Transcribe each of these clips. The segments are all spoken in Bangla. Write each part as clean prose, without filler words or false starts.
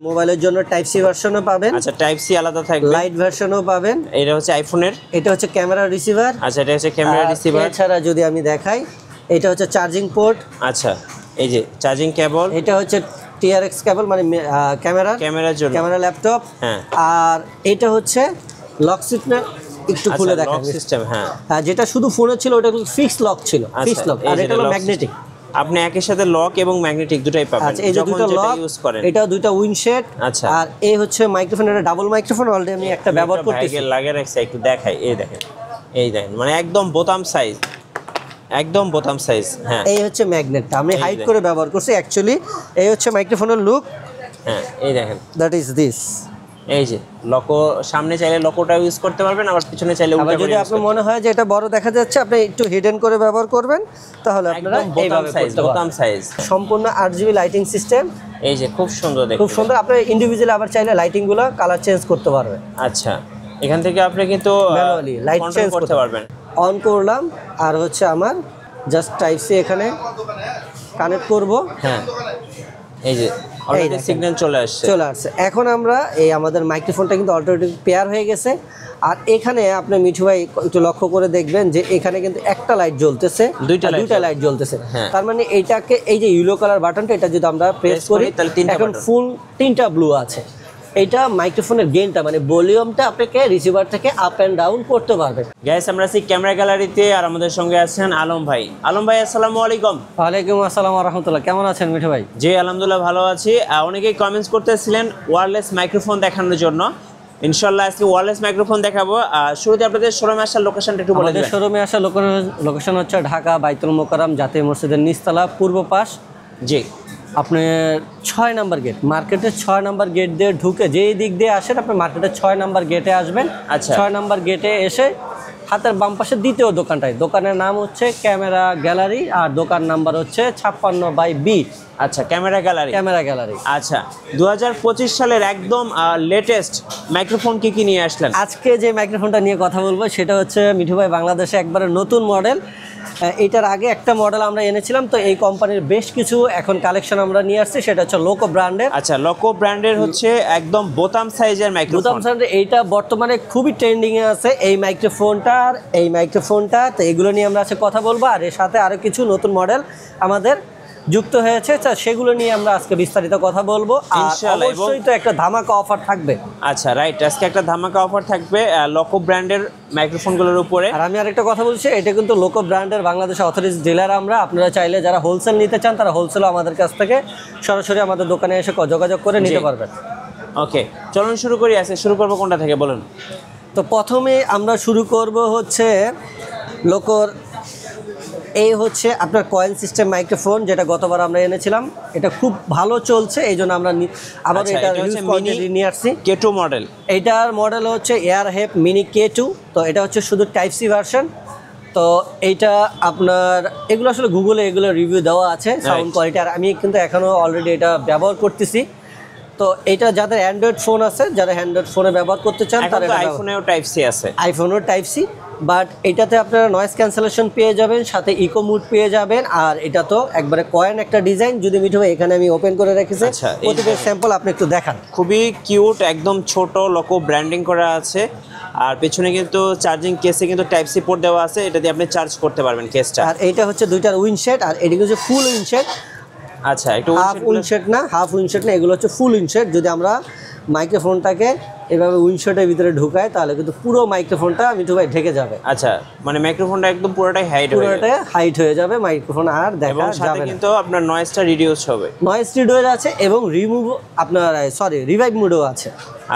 মোবাইলের জন্য টাইপ সি ভার্সনও পাবেন। আচ্ছা, টাইপ সি আলাদা থাকবে, লাইট ভার্সনও পাবেন। এটা হচ্ছে আইফোনের, এটা হচ্ছে ক্যামেরা রিসিভার। আচ্ছা, এটা হচ্ছে ক্যামেরা রিসিভার। এছাড়া যদি আমি দেখাই, এটা হচ্ছে চার্জিং পোর্ট। আচ্ছা, এই যে চার্জিং কেবল। এটা হচ্ছে টিআরএক্স কেবল, মানে ক্যামেরার জন্য, ক্যামেরা ল্যাপটপ। হ্যাঁ। আর এটা হচ্ছে লক সিস্টেম, একটু খুলে দেখাই। লক সিস্টেম, হ্যাঁ। যেটা শুধু ফোনে ছিল ওটা ফিক্স লক ছিল, ফিক্স লক। আর এটা হলো ম্যাগনেটিক। আপনি একই সাথে লক এবং ম্যাগনেটিক দুটাই পাবেন। আচ্ছা, এই যে দুটো লক ইউজ করেন, এটা দুটো উইন্ডশেড। আচ্ছা, আর এই হচ্ছে মাইক্রোফোন, এটা ডাবল মাইক্রোফোন। অলরেডি আমি একটা ব্যবহার করতেছি, লাগিয়ে রাখছি, একটু দেখাই। এই দেখেন, এই দেখেন, মানে একদম বোতাম সাইজ, একদম বোতাম সাইজ। হ্যাঁ, এই হচ্ছে ম্যাগনেটটা, আমি হাইড করে ব্যবহার করছি অ্যাকচুয়ালি। এই হচ্ছে মাইক্রোফোনের লুক। হ্যাঁ, এই দেখেন, দ্যাট ইজ দিস। এই যে লকো, সামনে চাইলে লকোটা ইউজ করতে পারবেন, আবার পিছনে চাইলে উল্টা করে। যদি আপনার মনে হয় যে এটা বড় দেখা যাচ্ছে, আপনি একটু হিডেন করে ব্যবহার করবেন, তাহলে আপনারা এইভাবে বোতাম সাইজ। সম্পূর্ণ 8GB লাইটিং সিস্টেম। এই যে খুব সুন্দর দেখতে, খুব সুন্দর। আপনি ইন্ডিভিজুয়ালি আবার চাইলে লাইটিংগুলো কালার চেঞ্জ করতে পারবেন। আচ্ছা, এখান থেকে আপনি কিন্তু ম্যানুয়ালি লাইট চেঞ্জ করতে পারবেন। অন করলাম, আর হচ্ছে আমার জাস্ট টাইপ সি এখানে কানেক্ট করব। হ্যাঁ, এই যে অলরেডি সিগন্যাল চলে আসছে। এখন আমরা এই আমাদের মাইক্রোফোনটা কিন্তু অলরেডি পেয়ার হয়ে গেছে। আর এখানে আপনি মিঠু ভাই একটু লক্ষ্য করে দেখবেন যে এখানে কিন্তু একটা লাইট জ্বলতেছে, দুইটা লাইট জ্বলতেছে। তার মানে এইটাকে, এই যে ইয়েলো কালার বাটনটা, এটা যদি আমরা প্রেস করি এখন ফুল 3টা ব্লু আছে। এটা মাইক্রোফোনের গেইনটা, মানে ভলিউমটা আপনাকে রিসিভার থেকে আপ এন্ড ডাউন করতে পারবেন। গাইস, আমরা আছি ক্যামেরা গ্যালারিতে, আর আমাদের সঙ্গে আছেন আলম ভাই। আলম ভাই, আসসালামু আলাইকুম। ওয়ালাইকুম আসসালাম ওয়া রাহমাতুল্লাহ। কেমন আছেন মিঠু ভাই? জি, আলহামদুলিল্লাহ ভালো আছি। অনেকেই কমেন্টস করতেছিলেন ওয়্যারলেস মাইক্রোফোন দেখানোর জন্য। ইনশাআল্লাহ আজকে ওয়্যারলেস মাইক্রোফোন দেখাবো। শুরুতে আপনাদের শোরুমে আসার লোকেশনটা একটু বলে দিবেন। শোরুমে আসার লোকেশন হচ্ছে ঢাকা বাইতুল মোকাররম জাতীয় মসজিদের নিচতলা পূর্ব পাশ। জি, আপনি 6 নাম্বার গেট, মার্কেটের 6 নাম্বার গেট দিয়ে ঢুকে যেই দিক দিয়ে আসেন, আপনি মার্কেটের 6 নাম্বার গেটে আসবেন। আচ্ছা, 6 নাম্বার গেটে এসে হাতের বাম পাশে দ্বিতীয় দোকানটায়, দোকানের নাম হচ্ছে ক্যামেরা গ্যালারি, আর দোকান নাম্বার হচ্ছে 56/B। আচ্ছা, ক্যামেরা গ্যালারি। আচ্ছা, 2025 সালের একদম লেটেস্ট মাইক্রোফোন কি নিয়ে আসলেন? আজকে যে মাইক্রোফোনটা নিয়ে কথা বলবো সেটা হচ্ছে মিঠু ভাই, বাংলাদেশে একবারে নতুন মডেল। এটার আগে একটা মডেল আমরা এনেছিলাম, তো এই কোম্পানির বেশ কিছু এখন কালেকশন আমরা নিয়ে আসছি। সেটা হচ্ছে লোকো ব্র্যান্ডের। আচ্ছা, লোকো ব্র্যান্ডের হচ্ছে একদম বোতাম সাইজের মাইক্রোফোন। বোতাম সাইজের, এইটা বর্তমানে খুবই ট্রেন্ডিংয়ে আছে এই মাইক্রোফোনটা। তো এগুলো নিয়ে আমরা আজকে কথা বলবো, আর এর সাথে আরও কিছু নতুন মডেল আমাদের যুক্ত হয়েছে, সেগুলো নিয়ে আমরা আজকে বিস্তারিত কথা বলবো। আর অবশ্যই তো একটা ধামাকা অফার থাকবে। আচ্ছা, রাইট, আজকে একটা ধামাকা অফার থাকবে লোকো ব্র্যান্ডের মাইক্রোফোনগুলোর উপরে। আর আমি আরেকটা কথা বলছি, এটা কিন্তু লোকো ব্র্যান্ডের বাংলাদেশে অথরাইজড ডিলার আমরা। আপনারা চাইলে যারা হোলসেল নিতে চান, তারা হোলসেলও আমাদের কাছ থেকে সরাসরি আমাদের দোকানে এসে যোগাযোগ করে নিতে পারবেন। ওকে, চলুন শুরু করি। আজকে শুরু করবো কোনটা থেকে বলুন? তো প্রথমে আমরা শুরু করব হচ্ছে লোকোর, এই হচ্ছে আপনার কয়েল সিস্টেম মাইক্রোফোন, যেটা গতবার আমরা এনেছিলাম। এটা খুব ভালো চলছে, এই জন্য আমরা আবার এটা নিয়ে আসছি। K2 model. এইটার মডেল হচ্ছে এয়ারহেপ মিনি K2। তো এটা হচ্ছে শুধু টাইপ সি ভার্সন। তো এইটা আপনার, এগুলো আসলে গুগলে এগুলো রিভিউ দেওয়া আছে সাউন্ড কোয়ালিটি, আর আমি কিন্তু এখনও অলরেডি এটা ব্যবহার করতেছি। তো এটা যাদের অ্যান্ড্রয়েড ফোন আছে, যারা অ্যান্ড্রয়েড ফোনে ব্যবহার করতে চান, তারা আইফোনেও টাইপ সি আছে, আইফোনেও টাইপ সি। বাট এটাতে আপনারা নয়েজ ক্যান্সেলেশন পেয়ে যাবেন, সাথে ইকো মুড পেয়ে যাবেন। আর এটা তো একবারে কয়েন একটা ডিজাইন। যদি মিঠু ভাই, এখানে আমি ওপেন করে রেখেছি প্রতিটা স্যাম্পল, আপনি একটু দেখান। খুবই কিউট, একদম ছোট লোকো ব্র্যান্ডিং করা আছে। আর পেছনে কিন্তু চার্জিং কেসে কিন্তু টাইপ সি পোর্ট দেওয়া আছে, এটা দিয়ে আপনি চার্জ করতে পারবেন কেসটা। আর এইটা হচ্ছে দুইটার উইন্ডশেড, আর এদিকে হচ্ছে ফুল উইন্ডশেড। আচ্ছা, একটু হাফ উইন্ডশেড না, এগুলো হচ্ছে ফুল উইন্ডশেড। যদি আমরা মাইক্রোফোনটাকে এভাবে উইন্ডশেডের ভিতরে ঢুকাই, তাহলে কিন্তু পুরো মাইক্রোফোনটা মিঠু ভাই ঢেকে যাবে। আচ্ছা, মানে মাইক্রোফোনটা একদম পুরোটাই হাইট হয়ে যাবে, মাইক্রোফোন আর দেখা যাবে না। কিন্তু আপনার নয়েজটা রিডিউস হবে, নয়েজ রিডিউস আছে, এবং রিভাইভ মোডও আছে।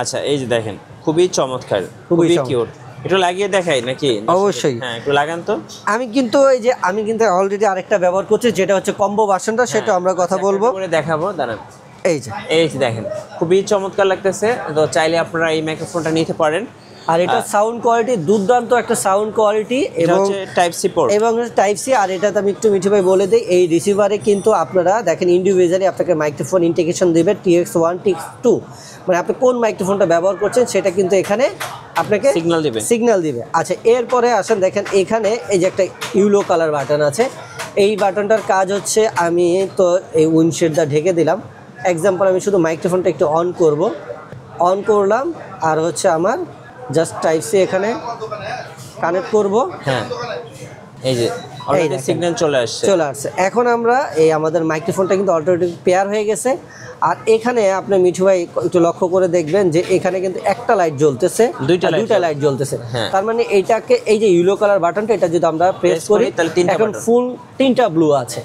আচ্ছা, এই যে দেখেন, খুবই চমৎকার, খুবই কিউট। একটু লাগিয়ে দেখাই নাকি? অবশ্যই, হ্যাঁ, একটু লাগান তো। আমি কিন্তু অলরেডি আরেকটা ব্যবহার করছি, যেটা হচ্ছে কম্বো ভার্সনটা, সেটা আমরা কথা বলবো, দেখাবো। দাঁড়ান, এই যে দেখেন, খুবই চমৎকার লাগতেছে। তো চাইলে আপনারা এই মাইক্রোফোনটা নিতে পারেন। আর এটা সাউন্ড কোয়ালিটি দুর্দান্ত একটা সাউন্ড কোয়ালিটি, এবং টাইপ সি পোর্ট, এবং টাইপ সি। আর এটাতে আমি একটু মিঠু ভাই বলে দিই, এই রিসিভারে কিন্তু আপনারা দেখেন ইন্ডিভিজুয়ালি আপনাকে মাইক্রোফোন ইন্টিগ্রেশন দেবে TX1 TX2, মানে আপনি কোন মাইক্রোফোনটা ব্যবহার করছেন সেটা কিন্তু এখানে আপনাকে সিগন্যাল দিবে। আচ্ছা, এরপরে আসেন, দেখেন এখানে এই যে একটা ইয়েলো কালার বাটন আছে। এই বাটনটার কাজ হচ্ছে, আমি তো এই উইন্ডশেডটা ঢেকে দিলাম, এক্সাম্পল আমি শুধু মাইক্রোফোনটা একটু অন করব, অন করলাম আর হচ্ছে আমার জাস্ট টাইপ সি এখানে কানেক্ট করব। হ্যাঁ, এই যে অলরেডি সিগন্যাল চলে আসছে। এখন আমরা এই আমাদের মাইক্রোফোনটা কিন্তু অলরেডি পেয়ার হয়ে গেছে। আর এখানে আপনি মিঠু ভাই একটু লক্ষ্য করে দেখবেন যে এখানে কিন্তু একটা লাইট জ্বলতেছে, দুইটা লাইট জ্বলতেছে। তার মানে এইটাকে এই যে ইয়েলো কালার বাটনটা এটা যদি আমরা প্রেস করি এখন ফুল 3টা ব্লু আছে।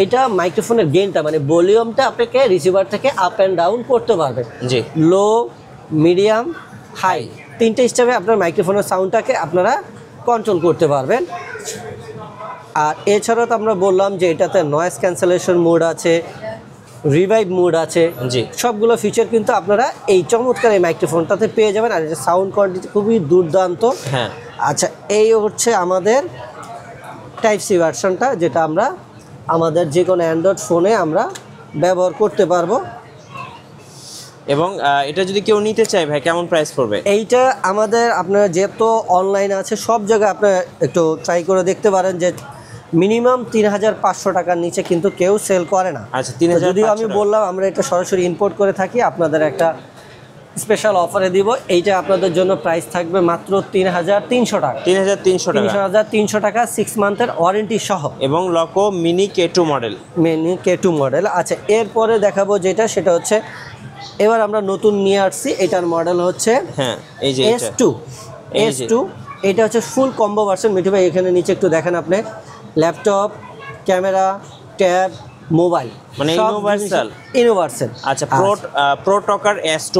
এটা মাইক্রোফোনের গেইনটা মানে ভলিউমটা আপনাকে রিসিভার থেকে আপ অ্যান্ড ডাউন করতে পারবেন, জি, লো, মিডিয়াম, হাই 3টে স্টেপে আপনার মাইক্রোফোনের সাউন্ডটাকে আপনারা কন্ট্রোল করতে পারবেন। আর এছাড়াও তো আমরা বললাম যে এটাতে নয়েজ ক্যান্সেলেশন মোড আছে, রিভাইভ মোড আছে, জি, সবগুলো ফিচার কিন্তু আপনারা এই চমৎকার এই মাইক্রোফোনটাতে পেয়ে যাবেন। আর এটা সাউন্ড কোয়ালিটি খুবই দুর্দান্ত। হ্যাঁ, আচ্ছা, এই হচ্ছে আমাদের টাইপ সি ভার্সনটা, যেটা আমরা আমাদের যে কোনো অ্যান্ড্রয়েড ফোনে আমরা ব্যবহার করতে পারবো। এবং এটা যদি কেউ নিতে চায় ভাই কেমন প্রাইস পড়বে? এইটা আমাদের আপনার যেহেতু অনলাইন আছে সব জায়গায় আপনার একটু ট্রাই করে দেখতে পারেন যে মিনিমাম ৩৫০০ টাকার নিচে কিন্তু কেউ সেল করে না। আচ্ছা, ৩৫০০ যদিও আমি বললাম আমরা এটা সরাসরি ইম্পোর্ট করে থাকি, আপনাদের একটা স্পেশাল অফারে দিব। এইটা আপনাদের জন্য প্রাইস থাকবে মাত্র ৩৩০০ টাকা। ৩৩০০ টাকা 6 মান্থের ওয়ারেন্টি সহ এবং লকো মিনি K2 মডেল। আচ্ছা, এরপরে দেখাবো যেটা সেটা হচ্ছে এবার আমরা নতুন নিয়ে আসছি, এটার মডেল হচ্ছে হ্যাঁ এই যে S2। এটা হচ্ছে ফুল কম্বো ভার্সন। মিঠু ভাই এখানে নিচে একটু দেখেন আপনি, ল্যাপটপ, ক্যামেরা, ট্যাব, মোবাইল মানে ইউনিভার্সাল। আচ্ছা, প্রো টকার S2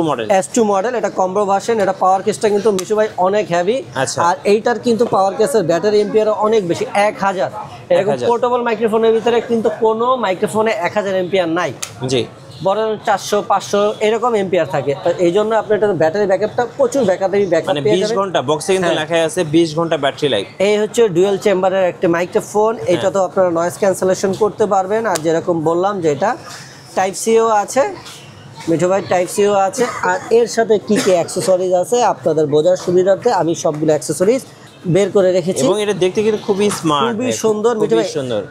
মডেল, এটা কম্বো ভার্সন। এটা পাওয়ার কেসটা কিন্তু মিঠু ভাই অনেক হেভি। আচ্ছা, আর এইটার কিন্তু পাওয়ার কেসের ব্যাটারি এম্পিয়ার অনেক বেশি, 1000। এরকম পোর্টেবল মাইক্রোফোনের ভিতরে কিন্তু কোনো মাইক্রোফোনে 1000 এম্পিয়ার নাই, জি, বড় 400-500 এরকম এম্পিয়ার থাকে। এই জন্য আপনি এটা ব্যাটারি ব্যাকআপটা প্রচুর ব্যাকআপ মানে 20 ঘন্টা বক্সে কিন্তু লেখা আছে 20 ঘন্টা ব্যাটারি লাইফ। এই হচ্ছে ডুয়াল চেম্বারের একটা মাইক্রোফোন। এটা তো আপনারা নয়েজ ক্যান্সেলেশন করতে পারবেন। আর যেরকম বললাম যে এটা টাইপ সিও আছে, মিঠু ভাই টাইপ সিও আছে। আর এর সাথে কি কি অ্যাক্সেসরিজ আছে আপনাদের বোঝার সুবিধার্থে আমি সবগুলো অ্যাক্সেসরিজ বের করে রেখেছি। এবং এটা দেখতে কিন্তু খুবই স্মার্ট, খুবই সুন্দর। মিঠু ভাই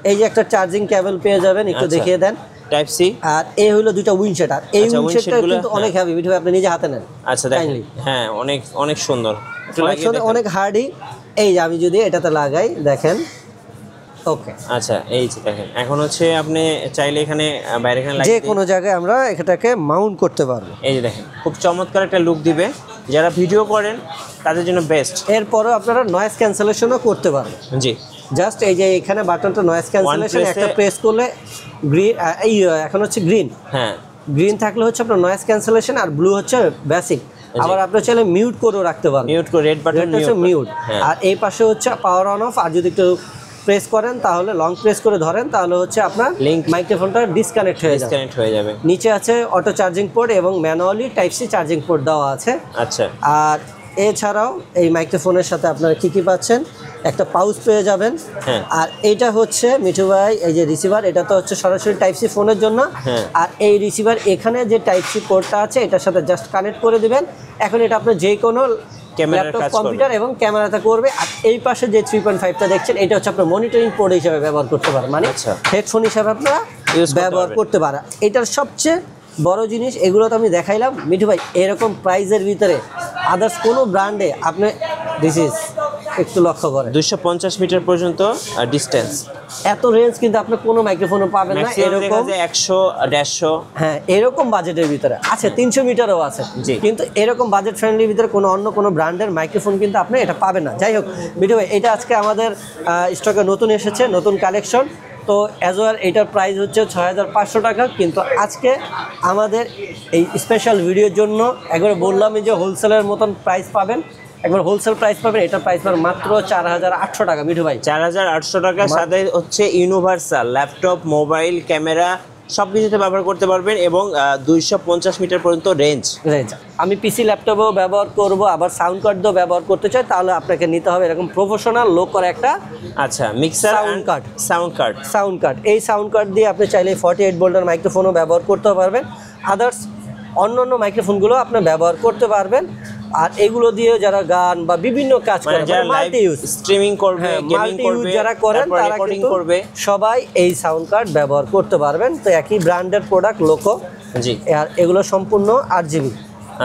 এই যে একটা চার্জিং কেবল পেয়ে যাবেন, একটু দেখিয়ে দেন, টাইপ সি। আর এই হলো দুটো উইন্ডশেটার। এই উইন্ডশেটার কিন্তু অনেক হেভি, মিঠু ভাই আপনি নিজে হাতে নেন। আচ্ছা দেখেন, হ্যাঁ অনেক অনেক সুন্দর, অনেক হার্ডি। এই যে আমি যদি এটাতে লাগাই দেখেন, ওকে। আচ্ছা, এই যে দেখেন এখন হচ্ছে আপনি চাইলে এখানে বাইরে এখানে যে কোনো জায়গায় আমরা এটাকে মাউন্ট করতে পারবো। এই যে দেখেন খুব চমৎকার একটা লুক দিবে, যারা ভিডিও করেন তাদের জন্য বেস্ট। এরপরও আপনারা নয়েজ ক্যান্সেলেশনও করতে পারবেন, জি, জাস্ট এই যে এখানে বাটনটা নয়েজ ক্যান্সেলেশন একটা প্রেস করলে গ্রিন, এই এখন হচ্ছে গ্রিন, হ্যাঁ গ্রিন থাকলে হচ্ছে আপনার নয়েজ ক্যান্সেলেশন, আর ব্লু হচ্ছে বেসিক। আবার আপনি চাইলে মিউট করেও রাখতে পারবেন, মিউট করে রেড বাটন মিউট। আর এই পাশে হচ্ছে পাওয়ার অন অফ। আর যদি একটু প্রেস করেন তাহলে লং প্রেস করে ধরেন তাহলে হচ্ছে আপনার লিংক মাইক্রোফোনটা ডিসকানেক্ট হয়ে যাবে। নিচে আছে অটো চার্জিং পোর্ট এবং manually type C charging port দেওয়া আছে। আচ্ছা, আর এছাড়াও এই মাইক্রোফোনের সাথে আপনারা কি পাচ্ছেন, একটা পাউচ পেয়ে যাবেন। আর এইটা হচ্ছে মিঠু ভাই এই যে রিসিভার, এটা তো হচ্ছে সরাসরি টাইপ সি ফোনের জন্য। আর এই রিসিভার এখানে যে টাইপ সি পোর্টটা আছে এটার সাথে জাস্ট কানেক্ট করে দিবেন। এখন এটা আপনার যে কোনো ল্যাপটপ, কম্পিউটার এবং ক্যামেরাতে করবে। আর এই পাশে যে 3.5টা দেখছেন এটা হচ্ছে আপনার মনিটরিং পোর্ট হিসেবে ব্যবহার করতে পারেন, মানে হেডফোন হিসেবে আপনারা ব্যবহার করতে পারেন। এটার সবচেয়ে বড় জিনিস, এগুলো তো আমি দেখাইলাম মিঠু ভাই, এরকম প্রাইজের ভিতরে আদার্স কোনো ব্র্যান্ডে আপনি একটু লক্ষ্য করেন 250 মিটার পর্যন্ত ডিসটেন্স, এত রেঞ্জ কিন্তু আপনি কোনো মাইক্রোফোনে পাবেন না। এরকম 100-150, হ্যাঁ এরকম বাজেটের ভিতরে আছে, 300 মিটারও আছে। কিন্তু এরকম বাজেট ফ্রেন্ডলির ভিতরে অন্য কোনো ব্র্যান্ডের মাইক্রোফোন কিন্তু আপনি এটা পাবেন না। যাই হোক মিঠু ভাই, এটা আজকে আমাদের স্টকে নতুন এসেছে, নতুন কালেকশন। তো অ্যাজ ওয়ার এটার প্রাইস হচ্ছে 6500 টাকা। কিন্তু আজকে আমাদের এই স্পেশাল ভিডিওর জন্য একবার বললাম যে হোলসেলের মতন প্রাইস পাবেন, একবার হোলসেল প্রাইস পাবেন। এটা প্রাইস পাবেন মাত্র 4800 টাকা মিঠু ভাই। 4800 টাকার সাথে হচ্ছে ইউনিভার্সাল ল্যাপটপ, মোবাইল, ক্যামেরা সব কিছুতে ব্যবহার করতে পারবেন এবং 250 মিটার পর্যন্ত রেঞ্জ। আমি পিসি ল্যাপটপেও ব্যবহার করব, আবার সাউন্ড কার্ড দিয়েও ব্যবহার করতে চাই, তাহলে আপনাকে নিতে হবে এরকম প্রফেশনাল লোক করে একটা আচ্ছা মিক্সার সাউন্ড কার্ড। এই সাউন্ড কার্ড দিয়ে আপনি চাইলে 48 ভোল্টের মাইক্রোফোনও ব্যবহার করতে পারবেন। আদার্স অন্য মাইক্রোফোনগুলো আপনি ব্যবহার করতে পারবেন। আর এগুলো দিয়ে যারা গান বা বিভিন্ন কাজ করে, মাল্টি ইউজ, স্ট্রিমিং করবে, গেমিং করবে, যারা করেন তারা কিন্তু সবাই এই সাউন্ড কার্ড ব্যবহার করতে পারবেন। তো একই ব্র্যান্ডের প্রোডাক্ট লোকো জি। আর এগুলো সম্পূর্ণ 8GB।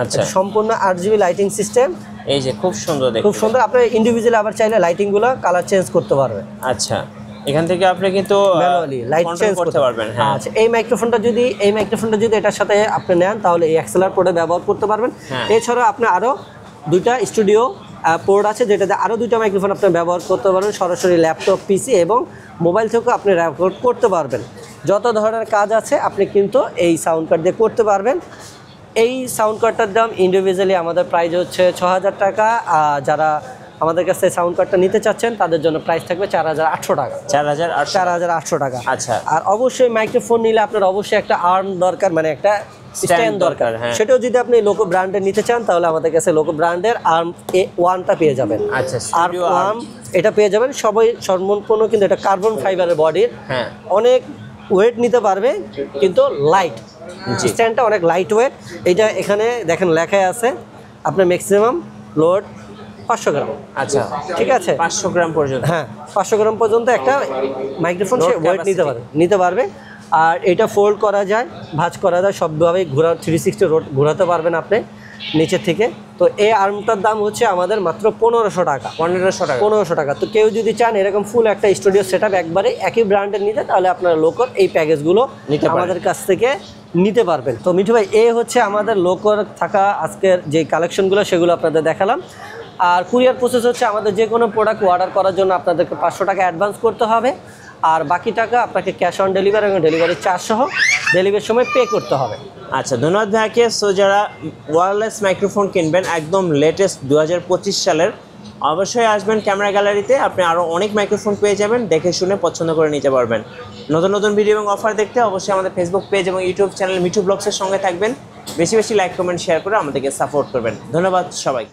আচ্ছা, সম্পূর্ণ 8GB লাইটিং সিস্টেম। এই যে খুব সুন্দর দেখতে, খুব সুন্দর। আপনি ইন্ডিভিজুয়ালি আবার চাইলে লাইটিংগুলো কালার চেঞ্জ করতে পারবেন। আচ্ছা, এখান থেকে আপনি কিন্তু ম্যানুয়ালি লাইট চেঞ্জ করতে পারবেন। হ্যাঁ, আচ্ছা, এই মাইক্রোফোনটা যদি এটার সাথে আপনি নেন তাহলে এই এক্সএলআর পোর্টে ব্যবহার করতে পারবেন। এছাড়া আপনি আরো দুইটা স্টুডিও পোর্ট আছে, যেটাতে আরো দুইটা মাইক্রোফোন আপনি ব্যবহার করতে পারবেন। সরাসরি ল্যাপটপ, পিসি এবং মোবাইল থেকেও আপনি রেকর্ড করতে পারবেন। যত ধরনের কাজ আছে আপনি কিন্তু এই সাউন্ড কার্ড দিয়ে করতে পারবেন। এই সাউন্ড কার্ডটার দাম ইন্ডিভিজুয়ালি আমাদের প্রাইস হচ্ছে 6000 টাকা। আর যারা আমাদের কাছে সাউন্ড কার্ডটা নিতে চাচ্ছেন তাদের জন্য প্রাইস থাকবে 4800 টাকা। 4800 টাকা। আচ্ছা, আর অবশ্যই মাইক্রোফোন নিলে আপনার অবশ্যই একটা আর্ম দরকার, মানে একটা স্ট্যান্ড দরকার। সেটাও যদি আপনি লোকো ব্র্যান্ডের নিতে চান তাহলে আমাদের কাছে লোকো ব্র্যান্ডের আর্ম A1টা পেয়ে যাবেন। আচ্ছা, আর্ম এটা পেয়ে যাবেন। সবাই সম্পূর্ণ কিন্তু এটা কার্বন ফাইবারের বডির, অনেক ওয়েট নিতে পারবে কিন্তু লাইট। স্ট্যান্ডটা অনেক লাইট ওয়েট। এটা এখানে দেখেন লেখাই আছে আপনার ম্যাক্সিমাম লোড 500 গ্রাম। আচ্ছা, ঠিক আছে, 500 গ্রাম পর্যন্ত। হ্যাঁ, 500 গ্রাম পর্যন্ত একটা মাইক্রোফোন সে ওয়েট নিতে পারবে। আর এটা ফোল্ড করা যায়, ভাঁজ করা যায়, সবভাবে 360 রোড ঘোরাতে পারবেন আপনি নিচের থেকে। তো এই আর্মটার দাম হচ্ছে আমাদের মাত্র 1500 টাকা। 1500 টাকা। তো কেউ যদি চান এরকম ফুল একটা স্টুডিও সেটআপ একবারে একই ব্র্যান্ডের নিতে, তাহলে আপনারা লোকর এই প্যাকেজগুলো আমাদের কাছ থেকে নিতে পারবেন। তো মিঠু ভাই, এই হচ্ছে আমাদের লোকর থাকা আজকের যে কালেকশনগুলো সেগুলো আপনাদের দেখালাম। আর কুরিয়ার প্রসেস হচ্ছে আমাদের যে কোনো প্রোডাক্ট অর্ডার করার জন্য আপনাদেরকে 500 টাকা অ্যাডভান্স করতে হবে। আর বাকি টাকা আপনাকে ক্যাশ অন ডেলিভারি এবং ডেলিভারি চার্জ সহ ডেলিভারির সময় পে করতে হবে। আচ্ছা, ধন্যবাদ ভাইকে। সো যারা ওয়্যারলেস মাইক্রোফোন কিনবেন একদম লেটেস্ট 2025 সালের, অবশ্যই আসবেন ক্যামেরা গ্যালারিতে। আপনি আরও অনেক মাইক্রোফোন পেয়ে যাবেন, দেখে শুনে পছন্দ করে নিতে পারবেন। নতুন নতুন ভিডিও এবং অফার দেখতে অবশ্যই আমাদের ফেসবুক পেজ এবং ইউটিউব চ্যানেল মিঠু ব্লগসের সঙ্গে থাকবেন। বেশি বেশি লাইক, কমেন্ট, শেয়ার করে আমাদেরকে সাপোর্ট করবেন। ধন্যবাদ সবাইকে।